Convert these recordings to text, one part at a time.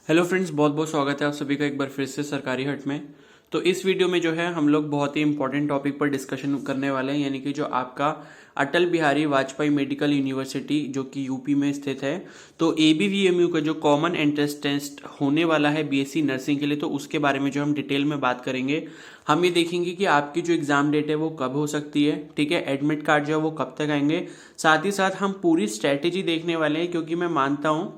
Hello friends, बहुत बहुत स्वागत है आप सभी का एक बार फिर से सरकारी हट में। तो इस वीडियो में जो है हम लोग बहुत ही इंपॉर्टेंट टॉपिक पर डिस्कशन करने वाले हैं, यानी कि जो आपका अटल बिहारी वाजपेयी मेडिकल यूनिवर्सिटी जो कि यूपी में स्थित है। तो एबीवीएमयू का जो कॉमन एंट्रेंस टेस्ट होने वाला है बीएससी नर्सिंग के लिए, तो उसके बारे में जो हम डिटेल में बात करेंगे। हम ये देखेंगे कि आपकी जो एग्जाम डेट है वो कब हो सकती है, ठीक है, एडमिट कार्ड जो है वो कब तक आएंगे। साथ ही साथ हम पूरी स्ट्रैटेजी देखने वाले हैं, क्योंकि मैं मानता हूँ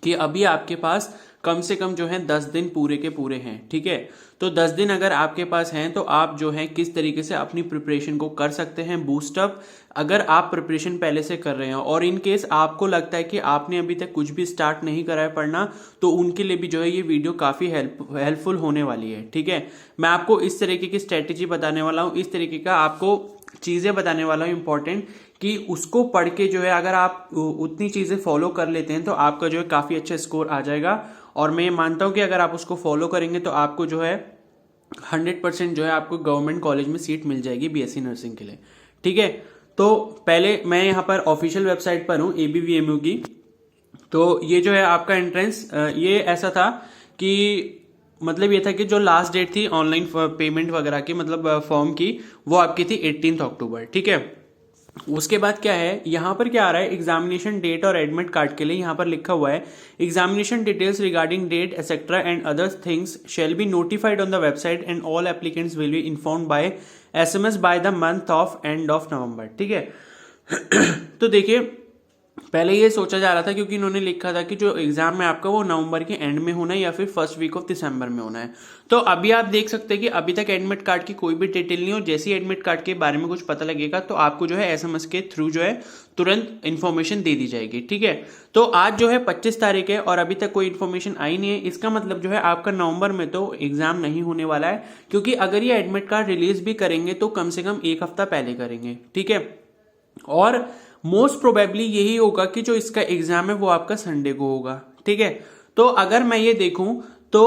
कि अभी आपके पास कम से कम जो है 10 दिन पूरे के पूरे हैं, ठीक है। तो 10 दिन अगर आपके पास हैं तो आप जो है किस तरीके से अपनी प्रिपरेशन को कर सकते हैं बूस्टअप, अगर आप प्रिपरेशन पहले से कर रहे हैं। और इन केस आपको लगता है कि आपने अभी तक कुछ भी स्टार्ट नहीं करा है पढ़ना, तो उनके लिए भी जो है ये वीडियो काफ़ी हेल्पफुल होने वाली है, ठीक है। मैं आपको इस तरीके की स्ट्रेटेजी बताने वाला हूँ, इस तरीके का आपको चीज़ें बताने वाला हूँ इंपॉर्टेंट, कि उसको पढ़ के जो है अगर आप उतनी चीज़ें फॉलो कर लेते हैं तो आपका जो है काफ़ी अच्छा स्कोर आ जाएगा। और मैं ये मानता हूँ कि अगर आप उसको फॉलो करेंगे तो आपको जो है 100% जो है आपको गवर्नमेंट कॉलेज में सीट मिल जाएगी बीएससी नर्सिंग के लिए, ठीक है। तो पहले मैं यहाँ पर ऑफिशियल वेबसाइट पर हूँ एबीवीएमयू की। तो ये जो है आपका एंट्रेंस ये ऐसा था कि मतलब ये था कि जो लास्ट डेट थी ऑनलाइन पेमेंट वगैरह की, मतलब फॉर्म की, वो आपकी थी 18 अक्टूबर, ठीक है। उसके बाद क्या है, यहाँ पर क्या आ रहा है, एग्जामिनेशन डेट और एडमिट कार्ड के लिए यहाँ पर लिखा हुआ है examination details regarding date etcetera and other things shall be notified on the website and all applicants will be informed by SMS by the month of end of November, ठीक है। तो देखिए, पहले ये सोचा जा रहा था क्योंकि इन्होंने लिखा था कि जो एग्जाम है आपका वो नवंबर के एंड में होना है या फिर फर्स्ट वीक ऑफ दिसंबर में होना है। तो अभी आप देख सकते हैं कि अभी तक एडमिट कार्ड की कोई भी डिटेल नहीं हो। जैसे ही एडमिट कार्ड के बारे में कुछ पता लगेगा तो आपको जो है एसएमएस के थ्रू जो है तुरंत इन्फॉर्मेशन दे दी जाएगी, ठीक है। तो आज जो है 25 तारीख है और अभी तक कोई इन्फॉर्मेशन आई नहीं है। इसका मतलब जो है आपका नवंबर में तो एग्जाम नहीं होने वाला है, क्योंकि अगर ये एडमिट कार्ड रिलीज भी करेंगे तो कम से कम एक हफ्ता पहले करेंगे, ठीक है। और मोस्ट प्रोबेबली यही होगा कि जो इसका एग्जाम है वो आपका संडे को होगा, ठीक है। तो अगर मैं ये देखूं तो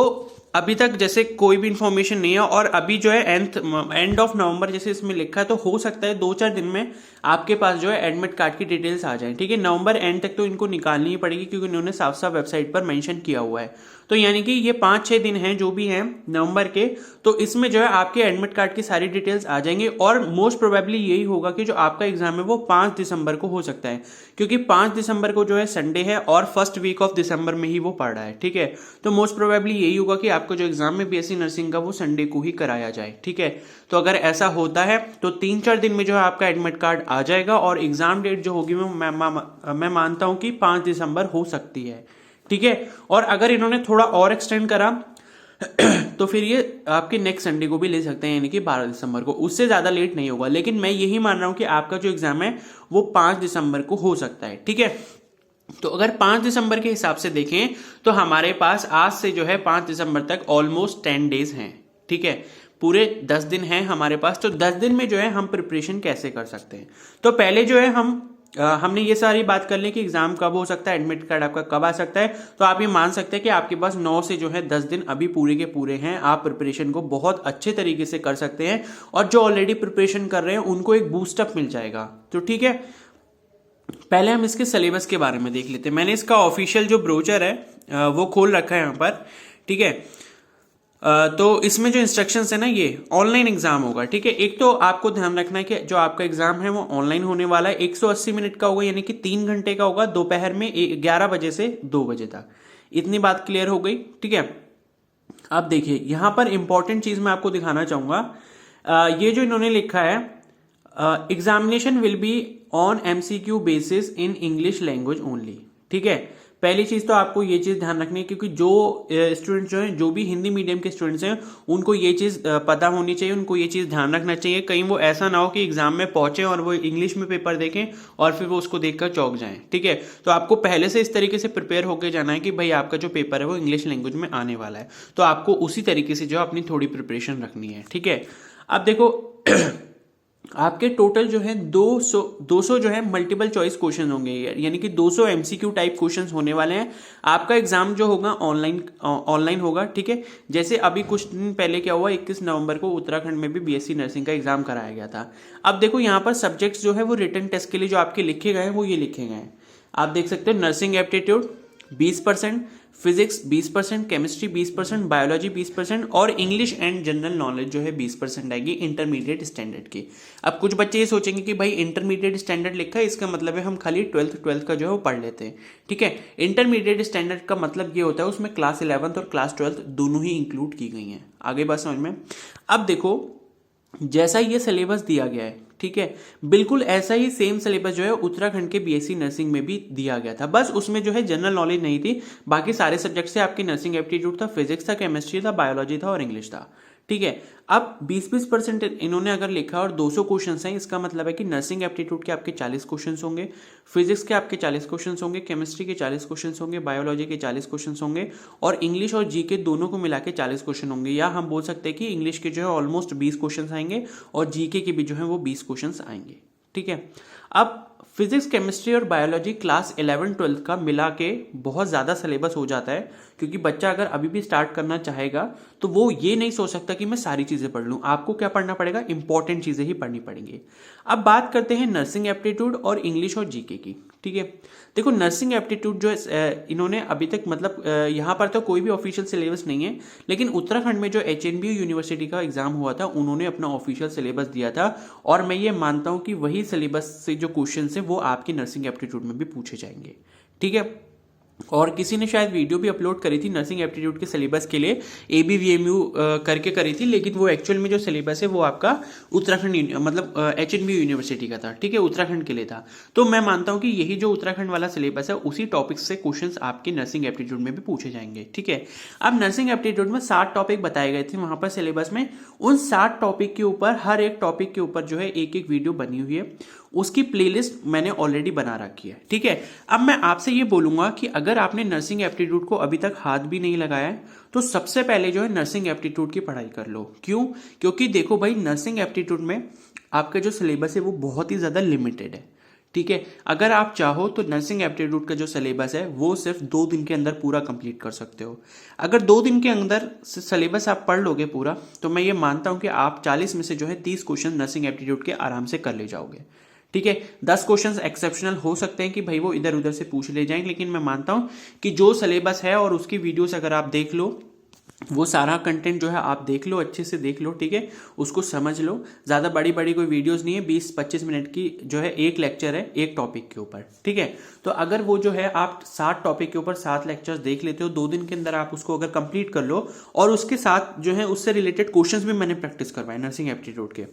अभी तक जैसे कोई भी इंफॉर्मेशन नहीं है, और अभी जो है एंड ऑफ नवंबर जैसे इसमें लिखा है, तो हो सकता है 2-4 दिन में आपके पास जो है एडमिट कार्ड की डिटेल्स आ जाए, ठीक है। नवंबर एंड तक तो इनको निकालनी ही पड़ेगी, क्योंकि इन्होंने साफ साफ वेबसाइट पर मेंशन किया हुआ है। तो यानी कि ये 5-6 दिन हैं जो भी हैं नवंबर के, तो इसमें जो है आपके एडमिट कार्ड की सारी डिटेल्स आ जाएंगी। और मोस्ट प्रोबेबली यही होगा कि जो आपका एग्जाम है वो 5 दिसंबर को हो सकता है, क्योंकि 5 दिसंबर को जो है संडे है और फर्स्ट वीक ऑफ दिसंबर में ही वो पड़ रहा है, ठीक है। तो मोस्ट प्रोबेबली यही होगा कि आपको जो एग्जाम है बीएससी नर्सिंग का वो संडे को ही कराया जाए, ठीक है। तो अगर ऐसा होता है तो 3-4 दिन में जो है आपका एडमिट कार्ड आ जाएगा, और एग्जाम डेट जो होगी मैं मानता हूं कि 5 दिसंबर हो सकती है, ठीक है। और अगर इन्होंने थोड़ा और एक्सटेंड करा तो फिर ये आपके नेक्स्ट संडे को भी ले सकते हैं, यानी कि 12 दिसंबर को। उससे ज्यादा लेट नहीं होगा, लेकिन मैं यही मान रहा हूं कि आपका जो एग्जाम है वो 5 दिसंबर को हो सकता है, ठीक है। तो अगर 5 दिसंबर के हिसाब से देखें तो हमारे पास आज से जो है 5 दिसंबर तक ऑलमोस्ट 10 डेज हैं, ठीक है। पूरे 10 दिन हैं हमारे पास। तो 10 दिन में जो है हम प्रिपरेशन कैसे कर सकते हैं, तो पहले जो है हमने ये सारी बात कर ली कि एग्जाम कब हो सकता है, एडमिट कार्ड आपका कब आ सकता है। तो आप ये मान सकते हैं कि आपके पास 9 से जो है 10 दिन अभी पूरे के पूरे हैं। आप प्रिपरेशन को बहुत अच्छे तरीके से कर सकते हैं, और जो ऑलरेडी प्रिपरेशन कर रहे हैं उनको एक बूस्टअप मिल जाएगा, तो ठीक है। पहले हम इसके सिलेबस के बारे में देख लेते हैं। मैंने इसका ऑफिशियल जो ब्रोचर है वो खोल रखा है यहाँ पर, ठीक है। तो इसमें जो इंस्ट्रक्शंस है ना, ये ऑनलाइन एग्जाम होगा, ठीक है। एक तो आपको ध्यान रखना है कि जो आपका एग्जाम है वो ऑनलाइन होने वाला है, 180 मिनट का होगा, यानी कि 3 घंटे का होगा, दोपहर में 11 बजे से 2 बजे तक। इतनी बात क्लियर हो गई, ठीक है। अब देखिए, यहां पर इंपॉर्टेंट चीज मैं आपको दिखाना चाहूंगा। ये जो इन्होंने लिखा है, examination will be on MCQ basis in English language only, ठीक है। पहली चीज तो आपको ये चीज ध्यान रखनी है, क्योंकि जो स्टूडेंट जो हैं, जो भी हिंदी मीडियम के स्टूडेंट्स हैं, उनको ये चीज पता होनी चाहिए, उनको ये चीज ध्यान रखना चाहिए। कहीं वो ऐसा ना हो कि एग्जाम में पहुंचे और वो इंग्लिश में पेपर देखें और फिर वो उसको देखकर चौंक जाएं, ठीक है। तो आपको पहले से इस तरीके से प्रिपेयर होकर जाना है कि भाई आपका जो पेपर है वो इंग्लिश लैंग्वेज में आने वाला है, तो आपको उसी तरीके से जो अपनी थोड़ी प्रिपरेशन रखनी है, ठीक है। अब देखो आपके टोटल जो है 200 जो है मल्टीपल चॉइस क्वेश्चन होंगे, यानी कि 200 एमसीक्यू टाइप क्वेश्चंस होने वाले हैं। आपका एग्जाम जो होगा ऑनलाइन होगा, ठीक है। जैसे अभी कुछ दिन पहले क्या हुआ, 21 नवंबर को उत्तराखंड में भी बीएससी नर्सिंग का एग्जाम कराया गया था। अब देखो यहाँ पर सब्जेक्ट्स जो है वो रिटन टेस्ट के लिए जो आपके लिखे गए हैं वो ये लिखे गए हैं। आप देख सकते हो, nursing aptitude 20%, physics 20%, chemistry 20%, biology 20% और इंग्लिश एंड जनरल नॉलेज जो है 20% आएगी इंटरमीडिएट स्टैंडर्ड की। अब कुछ बच्चे ये सोचेंगे कि भाई इंटरमीडिएट स्टैंडर्ड लिखा है, इसका मतलब है हम खाली ट्वेल्थ का जो है वो पढ़ लेते हैं। ठीक है, इंटरमीडिएट स्टैंडर्ड का मतलब ये होता है उसमें क्लास 11th और क्लास 12th दोनों ही इंक्लूड की गई हैं। आगे बात समझ में। अब देखो, जैसा ये सिलेबस दिया गया है, ठीक है, बिल्कुल ऐसा ही सेम सिलेबस जो है उत्तराखंड के बीएससी नर्सिंग में भी दिया गया था। बस उसमें जो है जनरल नॉलेज नहीं थी, बाकी सारे सब्जेक्ट से आपकी नर्सिंग एप्टीट्यूड था, फिजिक्स था, केमिस्ट्री था, बायोलॉजी था और इंग्लिश था। ठीक है, अब 20-20% इन्होंने अगर लिखा और 200 क्वेश्चंस हैं, इसका मतलब है कि नर्सिंग एप्टीट्यूड के आपके 40 क्वेश्चंस होंगे, फिजिक्स के आपके 40 क्वेश्चंस होंगे, केमिस्ट्री के 40 क्वेश्चंस होंगे, बायोलॉजी के 40 क्वेश्चंस होंगे और इंग्लिश और जी के दोनों को मिला के 40 क्वेश्चन होंगे। या हम बोल सकते हैं कि इंग्लिश के जो है ऑलमोस्ट 20 क्वेश्चन आएंगे और जीके के भी जो है वो 20 क्वेश्चन आएंगे। ठीक है, अब फिजिक्स, केमिस्ट्री और बायोलॉजी क्लास 11-12 का मिला के बहुत ज़्यादा सिलेबस हो जाता है, क्योंकि बच्चा अगर अभी भी स्टार्ट करना चाहेगा तो वो ये नहीं सोच सकता कि मैं सारी चीज़ें पढ़ लूँ। आपको क्या पढ़ना पड़ेगा, इंपॉर्टेंट चीज़ें ही पढ़नी पड़ेंगी। अब बात करते हैं नर्सिंग एप्टीट्यूड और इंग्लिश और जीके की। ठीक है, देखो नर्सिंग एप्टीट्यूड जो इन्होंने अभी तक मतलब यहाँ पर तो कोई भी ऑफिशियल सिलेबस नहीं है, लेकिन उत्तराखंड में जो HNBU यूनिवर्सिटी का एग्जाम हुआ था उन्होंने अपना ऑफिशियल सिलेबस दिया था और मैं ये मानता हूँ कि वही सिलेबस से जो क्वेश्चन है वो आपकी नर्सिंग एप्टीट्यूड में भी पूछे जाएंगे। ठीक है, और किसी ने शायद वीडियो भी अपलोड करी थी नर्सिंग एप्टीट्यूड के सिलेबस के लिए, ABVMU करके करी थी, लेकिन वो एक्चुअल में जो सिलेबस है वो आपका उत्तराखंड मतलब HNBU यूनिवर्सिटी का था। ठीक है, उत्तराखंड के लिए था। तो मैं मानता हूँ कि यही जो उत्तराखंड वाला सिलेबस है उसी टॉपिक से क्वेश्चंस आपके नर्सिंग एप्टीट्यूड में भी पूछे जाएंगे। ठीक है, अब नर्सिंग एप्टीट्यूड में 60 टॉपिक बताए गए थे वहां पर सिलेबस में। उन 60 टॉपिक के ऊपर हर एक टॉपिक के ऊपर जो है एक एक वीडियो बनी हुई है, उसकी प्लेलिस्ट मैंने ऑलरेडी बना रखी है। ठीक है, अब मैं आपसे ये बोलूंगा कि अगर आपने नर्सिंग एप्टीट्यूड को अभी तक हाथ भी नहीं लगाया है तो सबसे पहले जो है नर्सिंग एप्टीट्यूड की पढ़ाई कर लो। क्यों? क्योंकि देखो भाई, नर्सिंग एप्टीट्यूड में आपका जो सिलेबस है वो बहुत ही ज्यादा लिमिटेड है। ठीक है, अगर आप चाहो तो नर्सिंग एप्टीट्यूड का जो सिलेबस है वो सिर्फ 2 दिन के अंदर पूरा कंप्लीट कर सकते हो। अगर 2 दिन के अंदर सिलेबस आप पढ़ लोगे पूरा, तो मैं ये मानता हूं कि आप 40 में से जो है 30 क्वेश्चन नर्सिंग एप्टीट्यूड के आराम से कर ले जाओगे। ठीक है, 10 क्वेश्चंस एक्सेप्शनल हो सकते हैं कि भाई वो इधर उधर से पूछ ले जाएं, लेकिन मैं मानता हूं कि जो सिलेबस है और उसकी वीडियोस अगर आप देख लो, वो सारा कंटेंट जो है आप देख लो, अच्छे से देख लो। ठीक है, उसको समझ लो। ज़्यादा बड़ी बड़ी कोई वीडियोस नहीं है, 20-25 मिनट की जो है एक लेक्चर है एक टॉपिक के ऊपर। ठीक है, तो अगर वो जो है आप 7 टॉपिक के ऊपर 7 लेक्चर्स देख लेते हो 2 दिन के अंदर, आप उसको अगर कंप्लीट कर लो और उसके साथ जो है उससे रिलेटेड क्वेश्चंस भी मैंने प्रैक्टिस करवाए नर्सिंग एप्टीट्यूड के।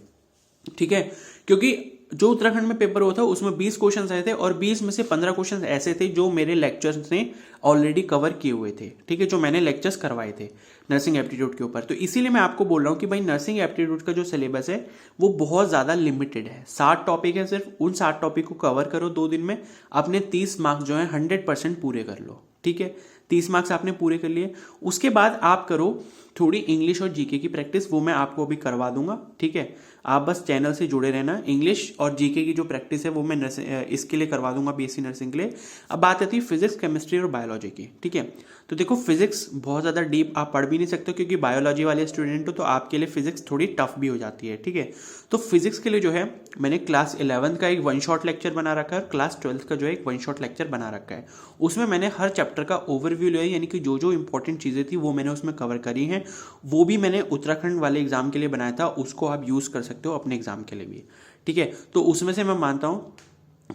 ठीक है, क्योंकि जो उत्तराखंड में पेपर हुआ था उसमें 20 क्वेश्चन आए थे और 20 में से 15 क्वेश्चन ऐसे थे जो मेरे लेक्चर्स ने ऑलरेडी कवर किए हुए थे। ठीक है, जो मैंने लेक्चर्स करवाए थे नर्सिंग एप्टीट्यूड के ऊपर। तो इसीलिए मैं आपको बोल रहा हूँ कि भाई नर्सिंग एप्टीट्यूड का जो सिलेबस है वो बहुत ज़्यादा लिमिटेड है। 60 टॉपिक है, सिर्फ उन 60 टॉपिक को कवर करो 2 दिन में, अपने 30 मार्क्स जो है 100% पूरे कर लो। ठीक है, 30 मार्क्स आपने पूरे कर लिए। उसके बाद आप करो थोड़ी इंग्लिश और जीके की प्रैक्टिस, वो मैं आपको अभी करवा दूंगा। ठीक है, आप बस चैनल से जुड़े रहना। इंग्लिश और जीके की जो प्रैक्टिस है वो मैं इसके लिए करवा दूंगा, बीएससी नर्सिंग के लिए। अब बात आती है फिजिक्स, केमिस्ट्री और बायोलॉजी की। ठीक है, तो देखो फिजिक्स बहुत ज़्यादा डीप आप पढ़ भी नहीं सकते, क्योंकि बायोलॉजी वाले स्टूडेंट हो तो आपके लिए फिजिक्स थोड़ी टफ भी हो जाती है। ठीक है, तो फिजिक्स के लिए जो है मैंने क्लास 11 का एक 1 शॉट लेक्चर बना रखा है और क्लास 12 का जो है एक 1 शॉट लेक्चर बना रखा है। उसमें मैंने हर चैप्टर का ओवरव्यू लिया, यानी कि जो जो इंपॉर्टेंट चीज़ें थी वो मैंने उसमें कवर करी हैं। वो भी मैंने उत्तराखंड वाले एग्जाम के लिए बनाया था, उसको आप यूज़ कर सकते हो अपने एग्जाम के लिए भी। ठीक है, तो उसमें से मैं मानता हूँ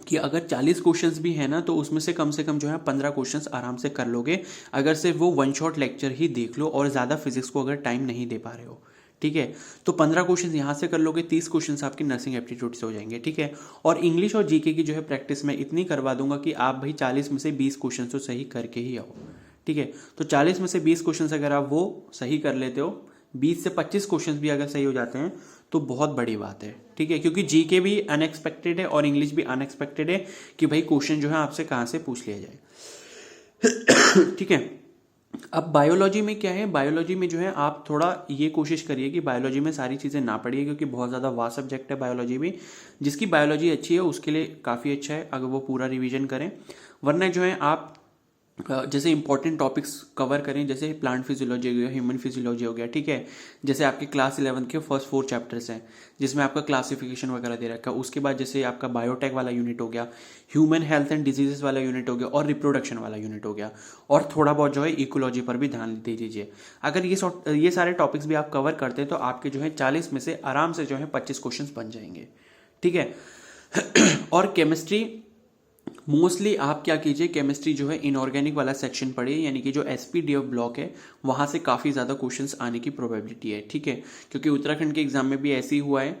कि अगर 40 क्वेश्चंस भी है ना, तो उसमें से कम जो है 15 क्वेश्चंस आराम से कर लोगे, अगर सिर्फ वो 1 शॉट लेक्चर ही देख लो और ज़्यादा फिजिक्स को अगर टाइम नहीं दे पा रहे हो। ठीक है, तो 15 क्वेश्चंस यहाँ से कर लोगे, 30 क्वेश्चंस आपकी नर्सिंग एप्टीट्यूड से हो जाएंगे। ठीक है, और इंग्लिश और जीके की जो है प्रैक्टिस मैं इतनी करवा दूंगा कि आप भाई 40 में से 20 क्वेश्चन तो सही करके ही आओ। ठीक है, तो 40 में से 20 क्वेश्चन अगर आप वो सही कर लेते हो, 20 से 25 क्वेश्चन भी अगर सही हो जाते हैं तो बहुत बड़ी बात है। ठीक है, क्योंकि जीके भी अनएक्सपेक्टेड है और इंग्लिश भी अनएक्सपेक्टेड है कि भाई क्वेश्चन जो है आपसे कहाँ से पूछ लिया जाए। ठीक है, अब बायोलॉजी में क्या है, बायोलॉजी में जो है आप थोड़ा ये कोशिश करिए कि बायोलॉजी में सारी चीज़ें ना पढ़िए, क्योंकि बहुत ज़्यादा वास्ट सब्जेक्ट है बायोलॉजी भी। जिसकी बायोलॉजी अच्छी है उसके लिए काफ़ी अच्छा है अगर वो पूरा रिवीजन करें, वरना जो है आप जैसे इंपॉर्टेंट टॉपिक्स कवर करें, जैसे प्लांट फिजियोलॉजी हो गया, ह्यूमन फिजियोलॉजी हो गया, ठीक है। जैसे आपके क्लास 11 के फर्स्ट 4 चैप्टर्स हैं जिसमें आपका क्लासिफिकेशन वगैरह दे रखा है। उसके बाद जैसे आपका बायोटेक वाला यूनिट हो गया, ह्यूमन हेल्थ एंड डिजीजेस वाला यूनिट हो गया और रिप्रोडक्शन वाला यूनिट हो गया, और थोड़ा बहुत जो है इकोलॉजी पर भी ध्यान दे दीजिए। अगर ये सारे टॉपिक्स भी आप कवर करते हैं तो आपके जो है 40 में से आराम से जो है 25 क्वेश्चन बन जाएंगे, ठीक है। और केमिस्ट्री मोस्टली आप क्या कीजिए, केमिस्ट्री जो है इनऑर्गेनिक वाला सेक्शन पढ़िए, यानी कि जो एसपीडीएफ ब्लॉक है वहां से काफ़ी ज़्यादा क्वेश्चंस आने की प्रोबेबिलिटी है, ठीक है। क्योंकि उत्तराखंड के एग्जाम में भी ऐसे ही हुआ है,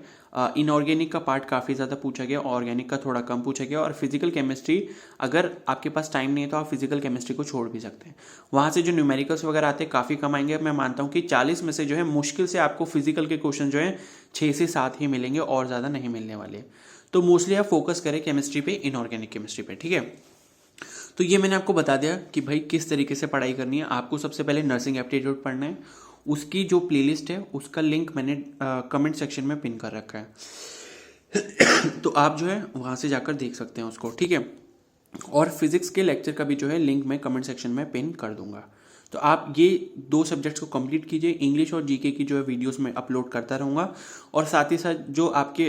इनऑर्गेनिक का पार्ट काफ़ी ज़्यादा पूछा गया, ऑर्गेनिक का थोड़ा कम पूछा गया, और फिजिकल केमिस्ट्री अगर आपके पास टाइम नहीं है तो आप फिजिकल केमिस्ट्री को छोड़ भी सकते हैं। वहाँ से जो न्यूमेरिकल्स वगैरह आते हैं काफ़ी कम आएंगे। मैं मानता हूँ कि 40 में से जो है मुश्किल से आपको फिजिकल के क्वेश्चन जो है 6 से 7 ही मिलेंगे, और ज़्यादा नहीं मिलने वाले। तो मोस्टली आप फोकस करें केमिस्ट्री पे, इनऑर्गेनिक केमिस्ट्री पे, ठीक है। तो ये मैंने आपको बता दिया कि भाई किस तरीके से पढ़ाई करनी है। आपको सबसे पहले नर्सिंग एप्टीट्यूड पढ़ना है, उसकी जो प्लेलिस्ट है उसका लिंक मैंने कमेंट सेक्शन में पिन कर रखा है तो आप जो है वहाँ से जाकर देख सकते हैं उसको, ठीक है। और फिजिक्स के लेक्चर का भी जो है लिंक मैं कमेंट सेक्शन में पिन कर दूंगा। तो आप ये 2 सब्जेक्ट्स को कंप्लीट कीजिए। इंग्लिश और जीके की जो है वीडियोस में अपलोड करता रहूँगा, और साथ ही साथ जो आपके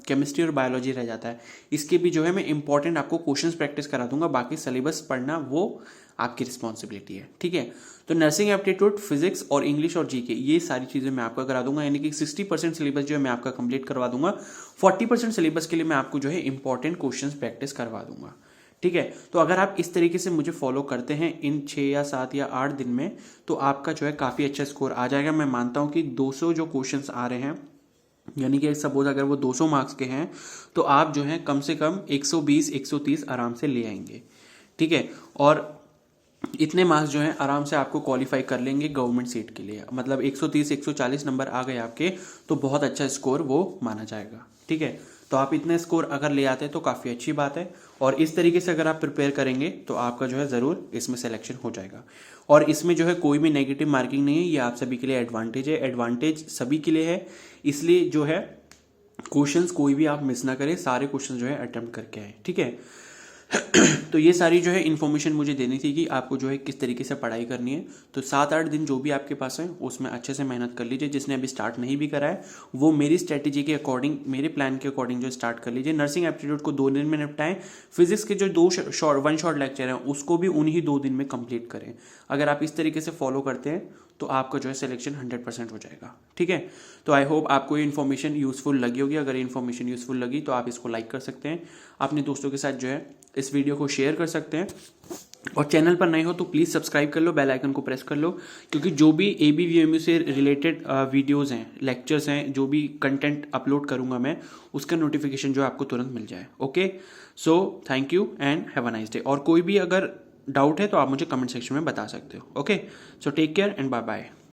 केमिस्ट्री और बायोलॉजी रह जाता है इसके भी जो है मैं इंपॉर्टेंट आपको क्वेश्चंस प्रैक्टिस करा दूंगा। बाकी सिलेबस पढ़ना वो आपकी रिस्पॉन्सिबिलिटी है, ठीक है। तो नर्सिंग एप्टीट्यूड, फिजिक्स और इंग्लिश और जीके ये सारी चीज़ें मैं आपका करा दूंगा, यानी कि 60% सिलेबस जो है मैं आपका कंप्लीट करवा दूंगा। 40% सिलेबस के लिए मैं आपको जो है इंपॉर्टेंट क्वेश्चन प्रैक्टिस करवा दूंगा, ठीक है। तो अगर आप इस तरीके से मुझे फॉलो करते हैं इन 6 या 7 या 8 दिन में, तो आपका जो है काफ़ी अच्छा स्कोर आ जाएगा। मैं मानता हूं कि 200 जो क्वेश्चंस आ रहे हैं, यानी कि सपोज अगर वो 200 मार्क्स के हैं तो आप जो है कम से कम 120-130 आराम से ले आएंगे, ठीक है। और इतने मार्क्स जो हैं आराम से आपको क्वालिफाई कर लेंगे गवर्नमेंट सीट के लिए। मतलब 130-140 नंबर आ गए आपके तो बहुत अच्छा स्कोर वो माना जाएगा, ठीक है। तो आप इतने स्कोर अगर ले आते हैं तो काफ़ी अच्छी बात है, और इस तरीके से अगर आप प्रिपेयर करेंगे तो आपका जो है ज़रूर इसमें सिलेक्शन हो जाएगा। और इसमें जो है कोई भी नेगेटिव मार्किंग नहीं है, ये आप सभी के लिए एडवांटेज है, एडवांटेज सभी के लिए है। इसलिए जो है क्वेश्चंस कोई भी आप मिस ना करें, सारे क्वेश्चन जो है अटेम्प्ट करके आए, ठीक है। तो ये सारी जो है इन्फॉर्मेशन मुझे देनी थी कि आपको जो है किस तरीके से पढ़ाई करनी है। तो 7-8 दिन जो भी आपके पास है उसमें अच्छे से मेहनत कर लीजिए। जिसने अभी स्टार्ट नहीं भी करा है वो मेरी स्ट्रेटेजी के अकॉर्डिंग, मेरे प्लान के अकॉर्डिंग जो स्टार्ट कर लीजिए। नर्सिंग एप्टीट्यूड को 2 दिन में निपटाएं, फिजिक्स के जो 1 शॉर्ट लेक्चर हैं उसको भी उन्हीं 2 दिन में कंप्लीट करें। अगर आप इस तरीके से फॉलो करते हैं तो आपका जो है सिलेक्शन 100% हो जाएगा, ठीक है। तो आई होप आपको ये इन्फॉर्मेशन यूजफुल लगी होगी। अगर ये इन्फॉर्मेशन यूजफुल लगी तो आप इसको लाइक कर सकते हैं, अपने दोस्तों के साथ जो है इस वीडियो को शेयर कर सकते हैं, और चैनल पर नए हो तो प्लीज़ सब्सक्राइब कर लो, बेल आइकन को प्रेस कर लो, क्योंकि जो भी ABVMU से रिलेटेड वीडियोस हैं, लेक्चर्स हैं, जो भी कंटेंट अपलोड करूंगा मैं उसका नोटिफिकेशन जो है आपको तुरंत मिल जाए। Okay, so thank you and have a nice day. और कोई भी अगर डाउट है तो आप मुझे कमेंट सेक्शन में बता सकते हो। Okay, so take care and bye bye.